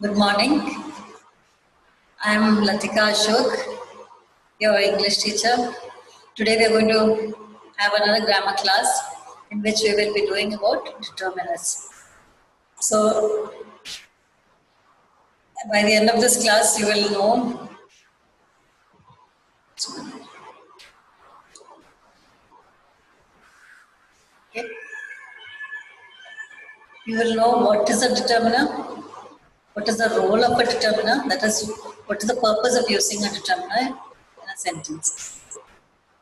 Good morning. I am Latika Ashok, your English teacher. Today we are going to have another grammar class in which we will be doing about determiners. So, by the end of this class, you will know okay, you will know what is a determiner, what is the role of a determiner, that is, what is the purpose of using a determiner in a sentence,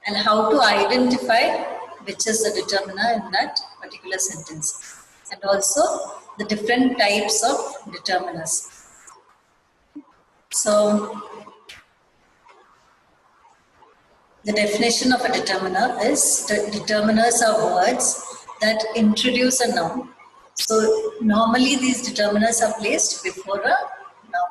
and how to identify which is the determiner in that particular sentence, and also the different types of determiners. So, the definition of a determiner is that determiners are words that introduce a noun. So, normally these determiners are placed before a noun.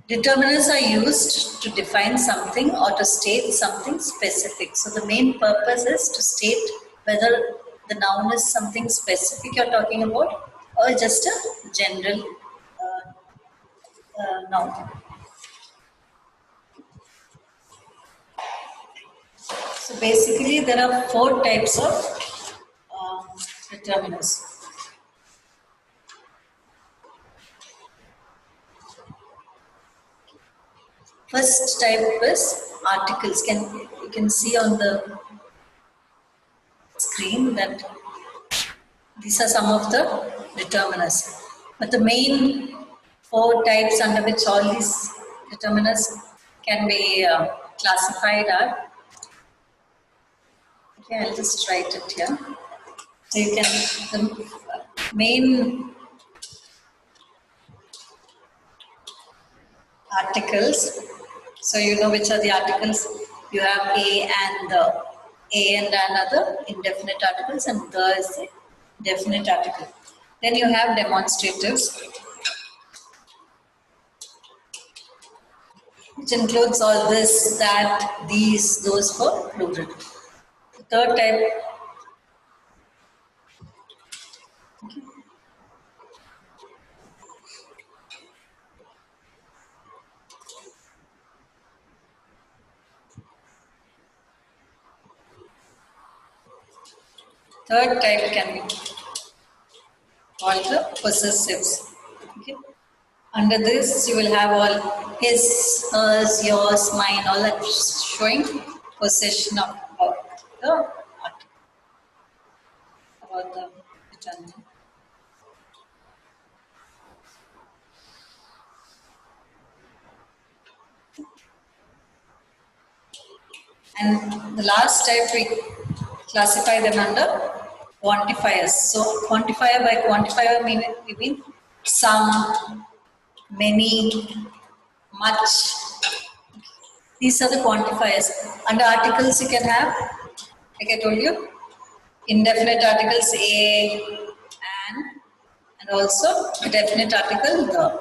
Determiners are used to define something or to state something specific. So the main purpose is to state whether the noun is something specific you're talking about or just a general noun. So basically there are 4 types of determiners. First type is articles. You can see on the screen that these are some of the determiners. But the main 4 types under which all these determiners can be classified are, okay, I'll just write it here. So you can, the main articles, so you know which are the articles. You have a and another indefinite articles, and the is the definite article. Then you have demonstratives, which includes all this, that, these, those for plural. The third type, can be called the possessives. Okay. Under this, you will have all his, hers, yours, mine, all that showing possession of the article, about the determiner. And the last type we classify them under quantifiers. So quantifier, by quantifier we mean some, many, much. These are the quantifiers. Under articles you can have, like I told you, indefinite articles a, and also a definite article the.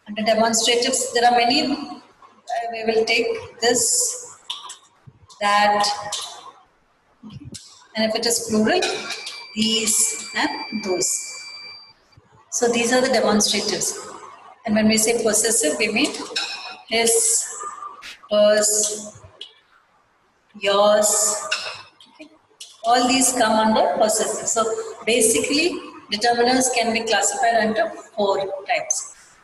Under demonstratives there are many. We will take this, that, and if it is plural, these and those. So these are the demonstratives. And when we say possessive, we mean his, hers, yours. Okay. All these come under possessive. So basically, determiners can be classified under 4 types.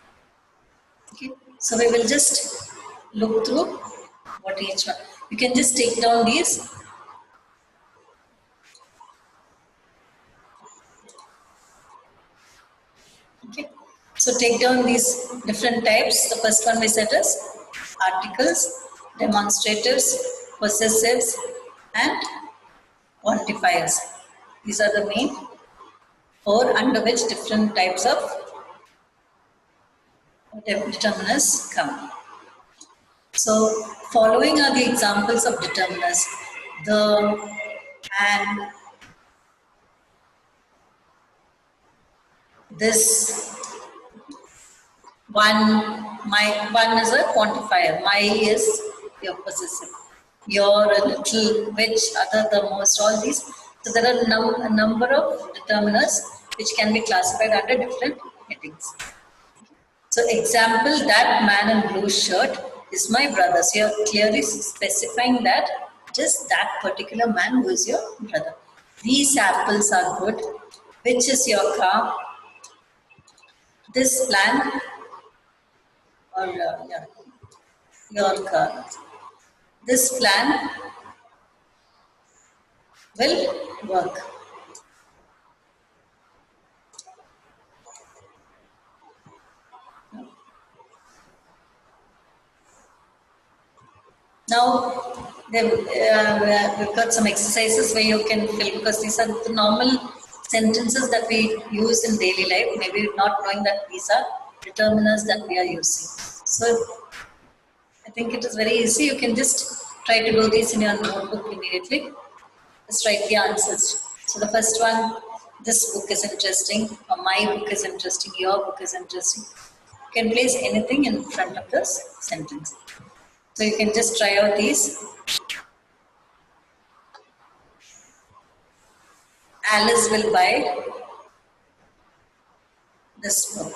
Okay. So we will just look through what each one. You can just take down these. Okay. So take down these different types. The first one we said is articles, demonstratives, possessives, and quantifiers. These are the main 4 under which different types of determiners come. So following are the examples of determiners. The, and, this, one, my, one is a quantifier, my is your possessive, your, a little, which, other, the most, all these. So there are a number of determiners which can be classified under different headings. So example, that man in blue shirt is my brother. So you're clearly specifying that just that particular man who is your brother. These apples are good. Which is your car? This plan or yeah, your car. This plan will work. Now, we've got some exercises where you can fill because these are the normal sentences that we use in daily life, maybe not knowing that these are determiners that we are using. So, I think it is very easy. You can just try to do this in your notebook immediately. Just write the answers. So, the first one, this book is interesting, or my book is interesting, your book is interesting. You can place anything in front of this sentence. So you can just try out these. Alice will buy this book.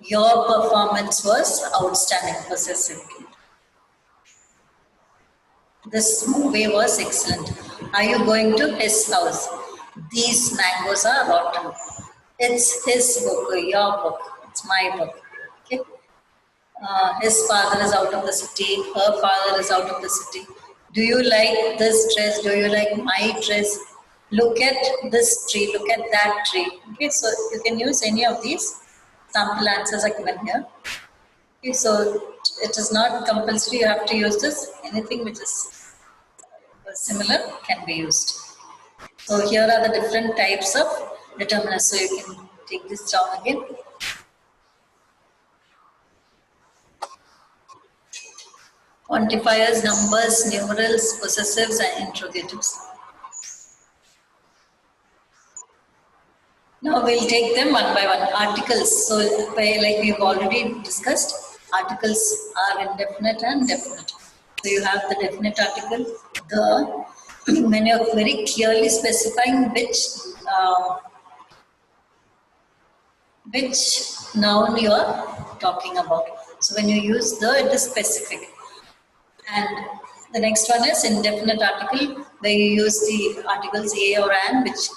Your performance was outstanding, possessive. This movie was excellent. Are you going to his house? These mangoes are rotten. It's his book, your book. It's my book. Okay. His father is out of the city. Her father is out of the city. Do you like this dress? Do you like my dress? Look at this tree. Look at that tree. Okay, so you can use any of these. Sample answers are given here. Okay, so it is not compulsory. You have to use this. Anything which is similar can be used. So here are the different types of determiners. So you can take this down again. Quantifiers, numbers, numerals, possessives, and interrogatives. Now we'll take them one by one. Articles. So like we've already discussed, articles are indefinite and definite. So you have the definite article, the, when you're very clearly specifying which noun you are talking about. So when you use the, it is specific. And the next one is indefinite article, where you use the articles a or an, which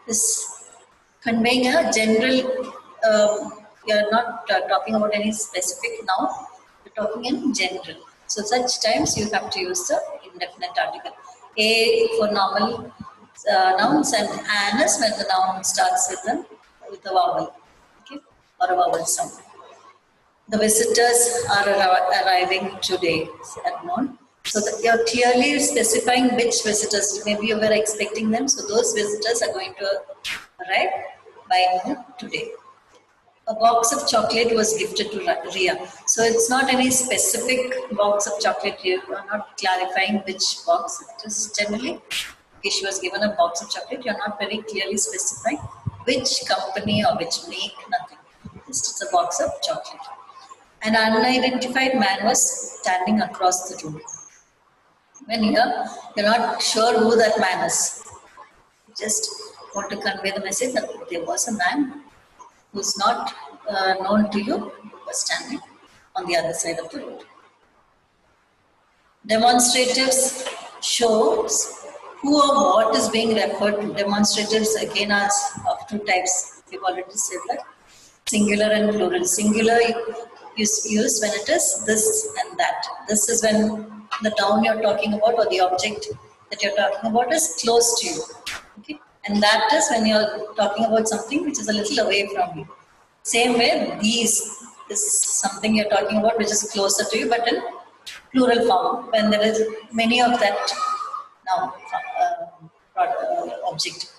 is conveying a general, you're not talking about any specific noun, you're talking in general. So such times you have to use the indefinite article. A for normal nouns and an is when the noun starts with a vowel, okay, or a vowel sound. The visitors are arriving today at noon. So you're clearly specifying which visitors. Maybe you were expecting them. So those visitors are going to arrive by noon today. A box of chocolate was gifted to Ria. So it's not any specific box of chocolate. You are not clarifying which box. It is generally, okay, she was given a box of chocolate. You're not very clearly specifying which company or which make, nothing. It's a box of chocolate. An unidentified man was standing across the room. When you're not sure who that man is, you just want to convey the message that there was a man who's not known to you, was standing on the other side of the road. Demonstratives shows who or what is being referred to. Demonstratives again are of two types. We've already said that. Singular and plural. Singular is used when it is this and that. This is when the noun you're talking about or the object that you're talking about is close to you. Okay? And that is when you're talking about something which is a little away from you. Same way, these is something you're talking about which is closer to you, but in plural form, when there is many of that noun object.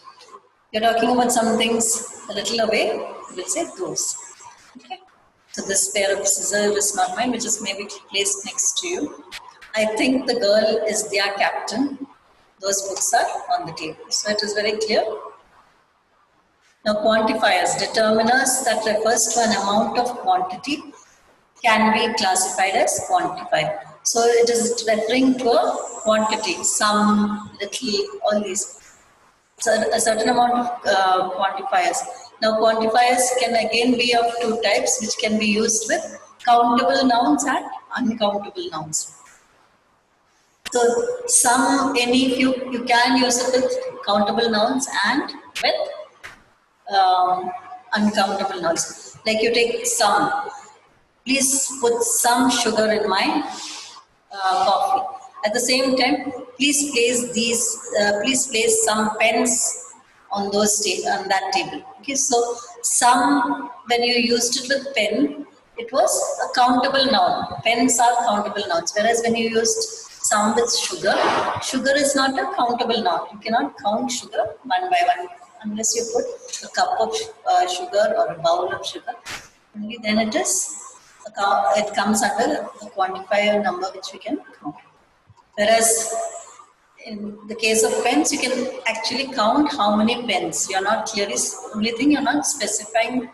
You're talking about some things a little away, we'll say those. Okay. So this pair of scissors is not mine, which is maybe placed next to you. I think the girl is their captain. Those books are on the table. So it is very clear. Now quantifiers, determiners that refers to an amount of quantity can be classified as quantified. So it is referring to a quantity, some, little, all these. So a certain amount of quantifiers. Now quantifiers can again be of two types, which can be used with countable nouns and uncountable nouns. So you can use it with countable nouns and with uncountable nouns. Like you take some. Please put some sugar in my coffee. At the same time, please place some pens on on that table. Okay, so some, when you used it with pen, it was a countable noun. Pens are countable nouns. Whereas when you used some with sugar, sugar is not a countable noun. You cannot count sugar one by one unless you put a cup of sugar or a bowl of sugar. Only then it comes under the quantifier number which we can count. Whereas in the case of pens, you can actually count how many pens. You're not clearly, only thing you're not specifying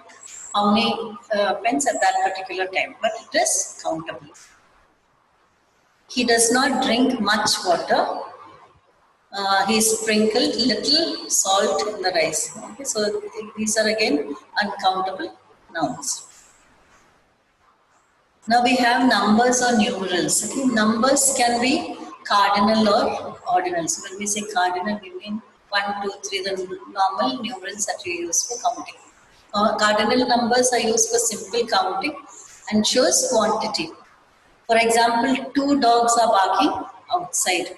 how many pens at that particular time, but it is countable. He does not drink much water. He sprinkled little salt in the rice. Okay, so these are again uncountable nouns. Now we have numbers or numerals. Okay? Numbers can be cardinal or ordinal. So when we say cardinal, we mean 1, 2, 3, the normal numerals that we use for counting. Cardinal numbers are used for simple counting and shows quantity. For example, 2 dogs are barking outside.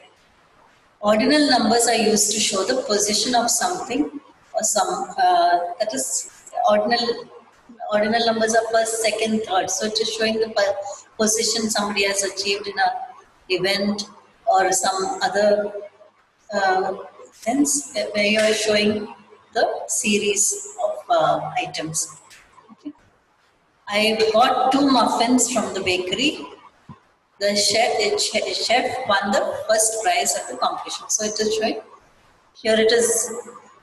Ordinal numbers are used to show the position of something or that is ordinal numbers are first, second, third. So it is showing the position somebody has achieved in an event or some other sense where you are showing the series of items. Okay. I bought 2 muffins from the bakery. The chef won the first prize at the competition. So it is showing, here it is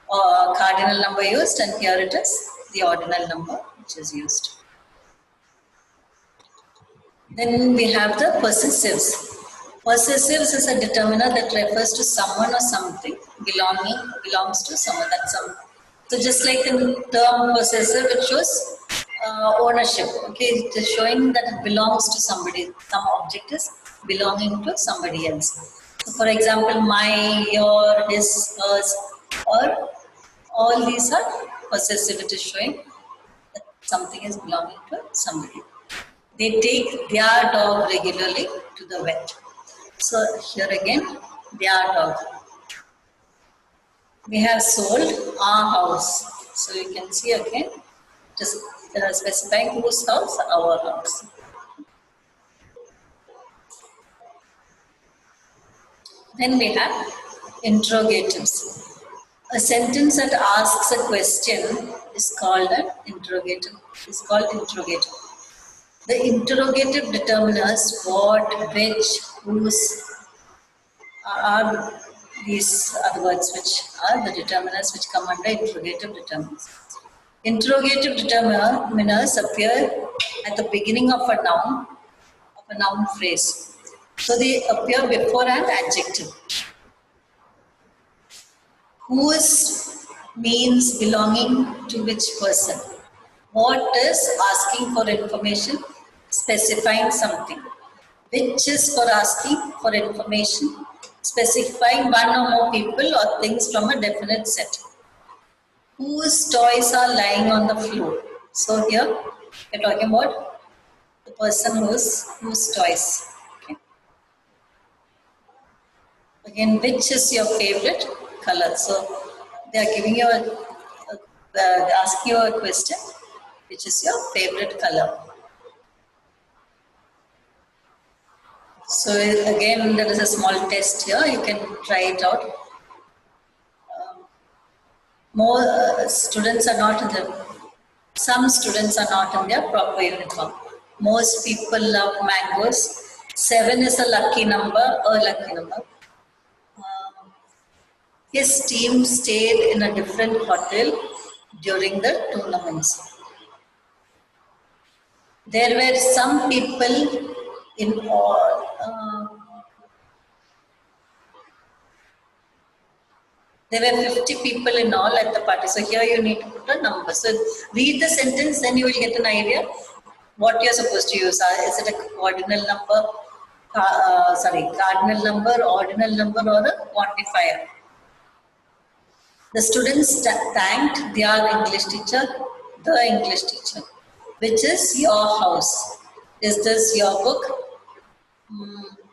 cardinal number used and here it is the ordinal number which is used. Then we have the possessives. Possessives is a determiner that refers to someone or something belongs to someone. That's some. So just like the term possessive, it shows ownership. Okay, it is showing that it belongs to somebody. Some object is belonging to somebody else. So for example, my, your, his, hers, or all these are possessive. It is showing that something is belonging to somebody. They take their dog regularly to the vet. So here again, their dog. We have sold our house. So you can see again, just specifying whose house, our house. Then we have interrogatives. A sentence that asks a question is called an interrogative. It's called interrogative. The interrogative determiners what, which, whose are these are the words which are the determiners which come under interrogative determiners. Interrogative determiners appear at the beginning of a noun phrase. So they appear before an adjective. Whose means belonging to which person. What is asking for information, specifying something. Which is for asking for information, specifying one or more people or things from a definite set. Whose toys are lying on the floor. So here we're talking about the person whose toys. Okay. Again, which is your favorite color? So they are giving you asking you a question. Which is your favorite color? So again, there is a small test here. You can try it out. Some students are not in their proper uniform. Most people love mangoes. 7 is a lucky number. His team stayed in a different hotel during the tournaments. There were some people in all. There were 50 people in all at the party. So here you need to put a number. So read the sentence, then you will get an idea what you're supposed to use. Is it a ordinal number? Cardinal number, ordinal number, or a quantifier. The students thanked their English teacher, the English teacher. Which is your house? Is this your book?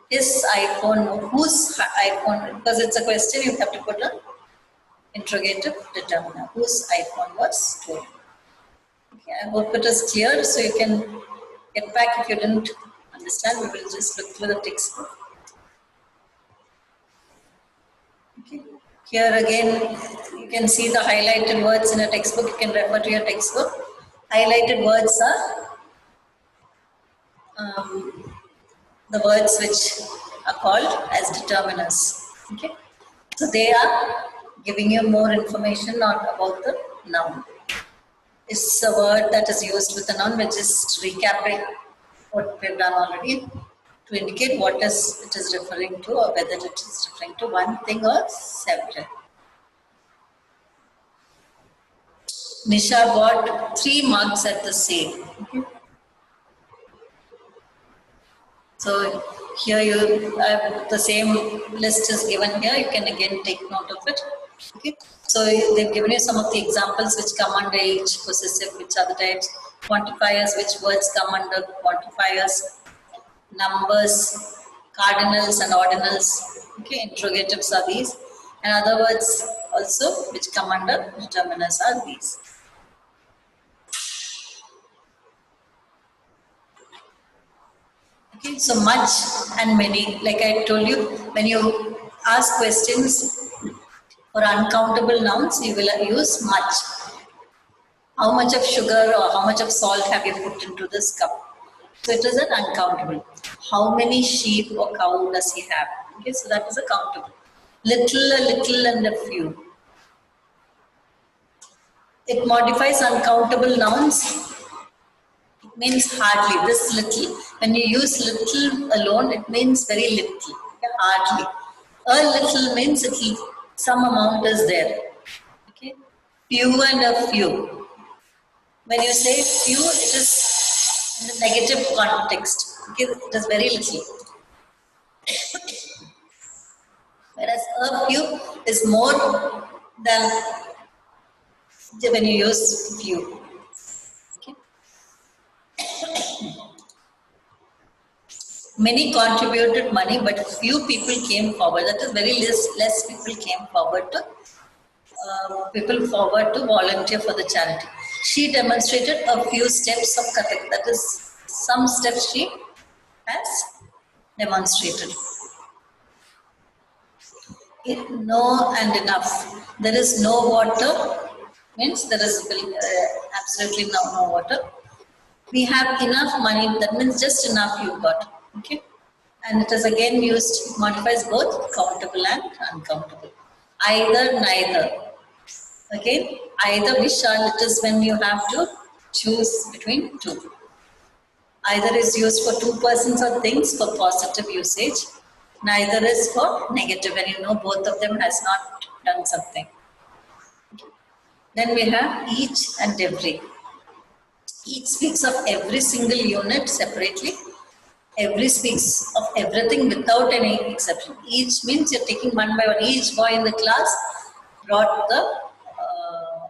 His iPhone, whose iPhone? Because it's a question, you have to put an interrogative determiner. Whose iPhone was stolen? Okay, I hope it is clear, so you can get back if you didn't understand. We will just look through the textbook. Okay. Here again, you can see the highlighted words in a textbook. You can refer to your textbook. Highlighted words are the words which are called as determiners. Okay. So they are giving you more information about the noun. It's a word that is used with a noun. We're just recapping what we've done already to indicate what it is referring to, or whether it is referring to one thing or several. Nisha bought 3 mugs at the sale. Okay. So here you the same list is given here. You can again take note of it. Okay. So they've given you some of the examples which come under each possessive, which are the types, quantifiers, which words come under quantifiers, numbers, cardinals and ordinals. Okay, interrogatives are these, and other words also which come under determiners are these. Okay, so much and many, like I told you, when you ask questions for uncountable nouns, you will use much. How much of sugar or how much of salt have you put into this cup? So it is an uncountable. How many sheep or cow does he have? Okay, so that is a countable. Little, a little, and a few. It modifies uncountable nouns. It means hardly, this little. When you use little alone, it means very little, hardly. A little means some amount is there. Okay, few and a few. When you say few, it is in the negative context. Okay, it is very little. Whereas a few is more than when you use few. Okay. Many contributed money, but few people came forward. That is very less people came forward to volunteer for the charity. She demonstrated a few steps of Kathak. That is, some steps she has demonstrated. No and enough. There is no water, means there is absolutely no water. We have enough money, that means just enough you got. Okay, and it is again used, modifies both countable and uncountable. Either, neither. Again, either Vishal, it is when you have to choose between two. Either is used for two persons or things for positive usage. Neither is for negative, when you know both of them has not done something. Then we have each and every. Each speaks of every single unit separately. Every speaks of everything without any exception. Each means you're taking one by one. Each boy in the class brought the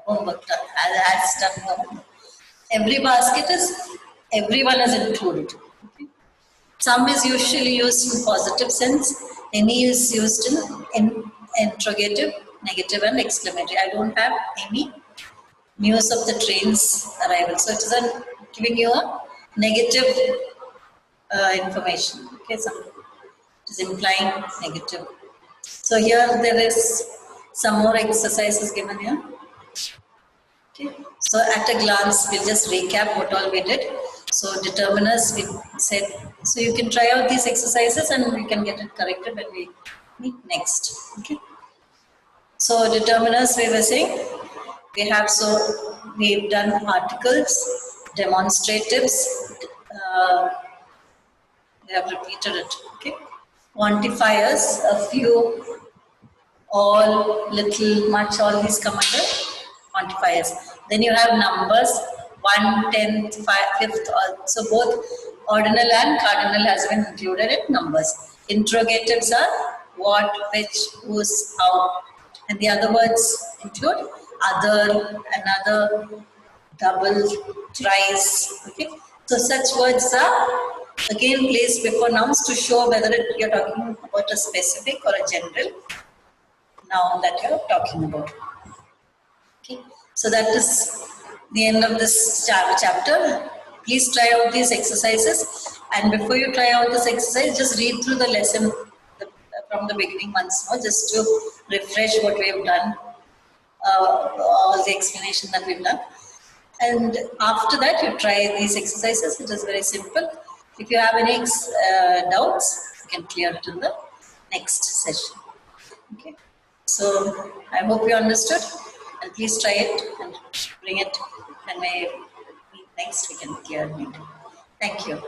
homework done, has done the homework. Every basket is, everyone is included. Okay. Some is usually used in positive sense. Any is used in interrogative, negative and exclamatory. I don't have any news of the train's arrival. So it is giving you a negative information. Okay, it is implying negative. So here there is some more exercises given here. Okay, so at a glance, we'll just recap what all we did. So determiners, we said, so you can try out these exercises and we can get it corrected when we meet next. Okay. So determiners, we were saying, we've done articles, demonstratives, we have repeated it. Okay. Quantifiers, a few all, little, much, all these come under quantifiers. Then you have numbers, 1, 10th, 5th, so both ordinal and cardinal has been included in numbers. Interrogatives are what, which, whose, how, and the other words include other, another, double, thrice, okay. So such words are again placed before nouns to show whether you're talking about a specific or a general noun that you're talking about. Okay, so that is the end of this chapter. Please try out these exercises, and before you try out this exercise, just read through the lesson from the beginning once more, just to refresh what we have done, all the explanation that we've done. And after that, you try these exercises. It is very simple. If you have any doubts, you can clear it in the next session. Okay. So I hope you understood, and please try it and bring it, and maybe next we can clear it. Thank you.